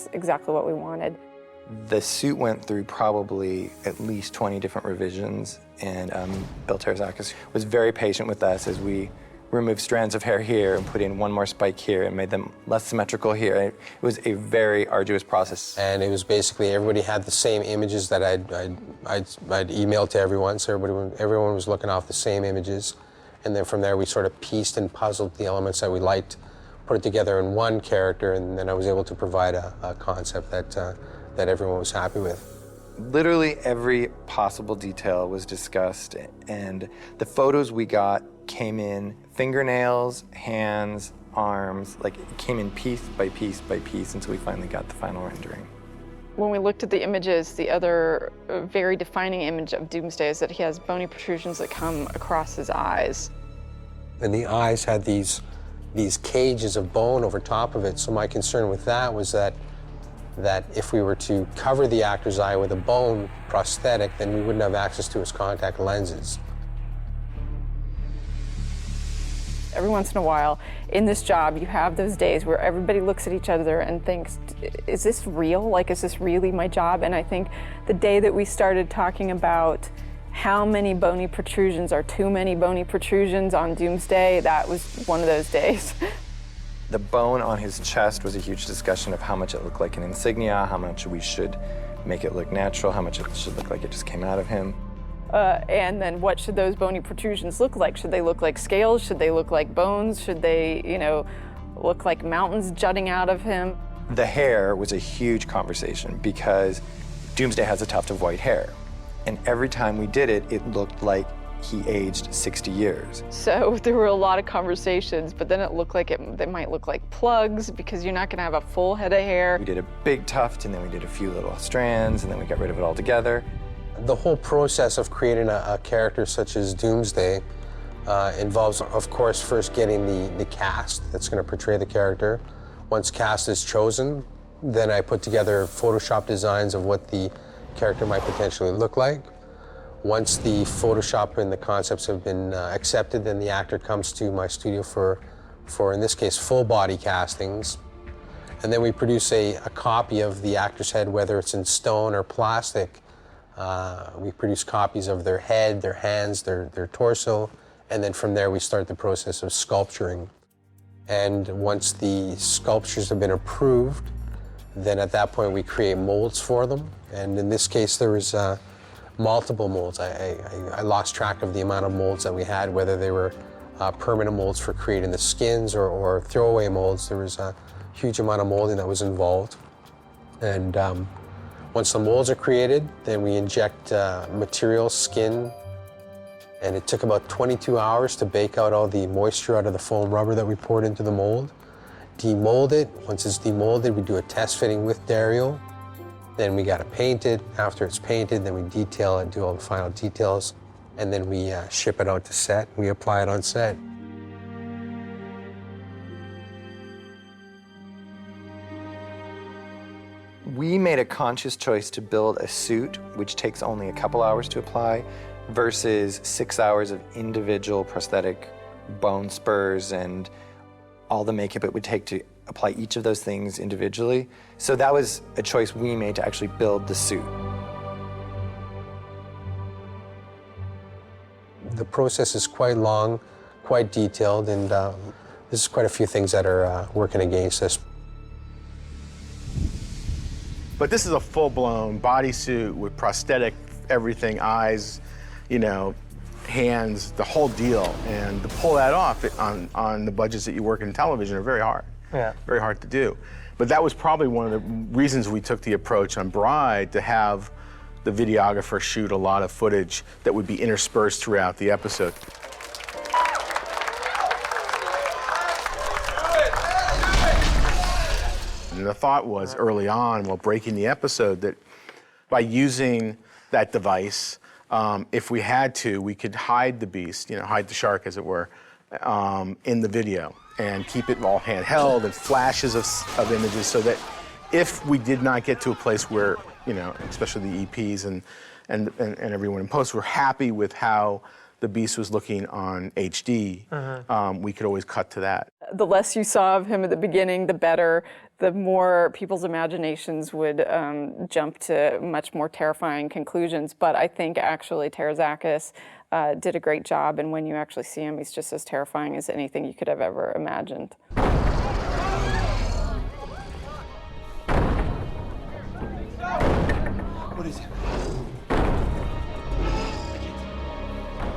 was exactly what we wanted. The suit went through probably at least 20 different revisions, and Bill Terzakis was very patient with us as we removed strands of hair here and put in one more spike here and made them less symmetrical here. It was a very arduous process. And it was basically everybody had the same images that I'd emailed to everyone, so everyone was looking off the same images. And then from there we sort of pieced and puzzled the elements that we liked, put it together in one character, and then I was able to provide a concept that everyone was happy with. Literally every possible detail was discussed, and the photos we got came in fingernails, hands, arms, like it came in piece by piece by piece until we finally got the final rendering. When we looked at the images, the other very defining image of Doomsday is that he has bony protrusions that come across his eyes. And the eyes had these cages of bone over top of it, so my concern with that was that if we were to cover the actor's eye with a bone prosthetic, then we wouldn't have access to his contact lenses. Every once in a while, in this job, you have those days where everybody looks at each other and thinks, is this real? Like, is this really my job? And I think the day that we started talking about how many bony protrusions are too many bony protrusions on Doomsday, that was one of those days. The bone on his chest was a huge discussion of how much it looked like an insignia, how much we should make it look natural, how much it should look like it just came out of him. And then what should those bony protrusions look like? Should they look like scales? Should they look like bones? Should they, look like mountains jutting out of him? The hair was a huge conversation because Doomsday has a tuft of white hair. And every time we did it, it looked like he aged 60 years. So there were a lot of conversations, but then it looked like they might look like plugs because you're not gonna have a full head of hair. We did a big tuft, and then we did a few little strands, and then we got rid of it altogether. The whole process of creating a character such as Doomsday involves, of course, first getting the cast that's going to portray the character. Once cast is chosen, then I put together Photoshop designs of what the character might potentially look like. Once the Photoshop and the concepts have been accepted, then the actor comes to my studio for, in this case, full body castings. And then we produce a copy of the actor's head, whether it's in stone or plastic. We produce copies of their head, their hands, their torso, and then from there we start the process of sculpturing. And once the sculptures have been approved, then at that point we create molds for them. And in this case there was multiple molds. I lost track of the amount of molds that we had, whether they were permanent molds for creating the skins or throwaway molds. There was a huge amount of molding that was involved. And once the molds are created, then we inject material, skin, and it took about 22 hours to bake out all the moisture out of the foam rubber that we poured into the mold. Demold it. Once it's demolded, we do a test fitting with Dario. Then we got to paint it. After it's painted, then we detail it, do all the final details, and then we ship it out to set. We apply it on set. We made a conscious choice to build a suit, which takes only a couple hours to apply, versus 6 hours of individual prosthetic bone spurs and all the makeup it would take to apply each of those things individually. So that was a choice we made to actually build the suit. The process is quite long, quite detailed, and there's quite a few things that are working against us. But this is a full-blown bodysuit with prosthetic everything, eyes, hands, the whole deal. And to pull that off on the budgets that you work in television are very hard. Yeah. Very hard to do. But that was probably one of the reasons we took the approach on Bride, to have the videographer shoot a lot of footage that would be interspersed throughout the episode. And the thought was early on, while breaking the episode, that by using that device, if we had to, we could hide the beast, hide the shark, as it were, in the video and keep it all handheld and flashes of images, so that if we did not get to a place where, especially the EPs and everyone in post were happy with how the beast was looking on HD, we could always cut to that. The less you saw of him at the beginning, the better. the more people's imaginations would jump to much more terrifying conclusions. But I think actually Terzakis did a great job, and when you actually see him, he's just as terrifying as anything you could have ever imagined. What is it?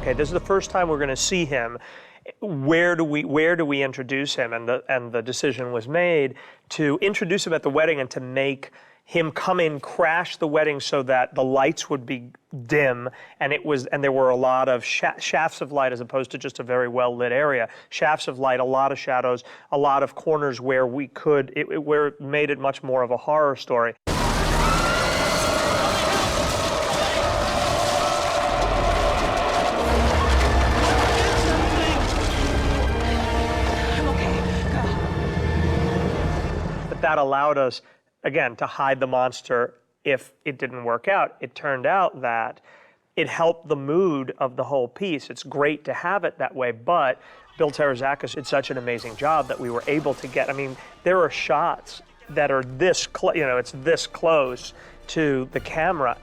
Okay, this is the first time we're going to see him. Where do we introduce him? And the decision was made to introduce him at the wedding and to make him come in, crash the wedding so that the lights would be dim, and there were a lot of shafts of light as opposed to just a very well lit area. Shafts of light, a lot of shadows, a lot of corners where where it made it much more of a horror story. That allowed us, again, to hide the monster if it didn't work out. It turned out that it helped the mood of the whole piece. It's great to have it that way, but Bill Terzakis did such an amazing job that we were able to get, I mean, there are shots that are this close, it's this close to the camera,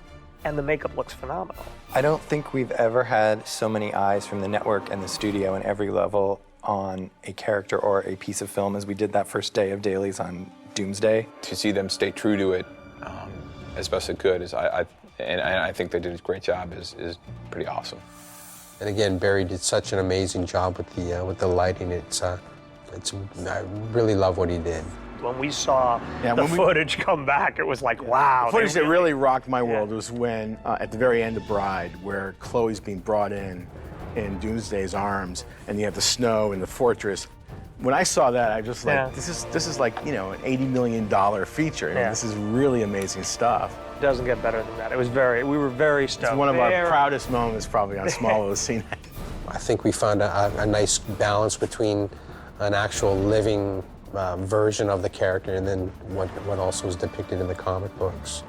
and the makeup looks phenomenal. I don't think we've ever had so many eyes from the network and the studio and every level on a character or a piece of film as we did that first day of dailies on Doomsday. To see them stay true to it as best it could I think they did a great job is pretty awesome. And again, Barry did such an amazing job with the lighting. I really love what he did. When we saw the footage come back, it was like, wow. The footage that really rocked my world was when, at the very end of Bride, where Chloe's being brought in Doomsday's arms, and you have the snow and the fortress. When I saw that, I just like, this is like, an $80 million feature. I mean, this is really amazing stuff. It doesn't get better than that. We were very stoked. It's one of our proudest moments probably on Smallville scene. I think we found a nice balance between an actual living version of the character and then what also was depicted in the comic books.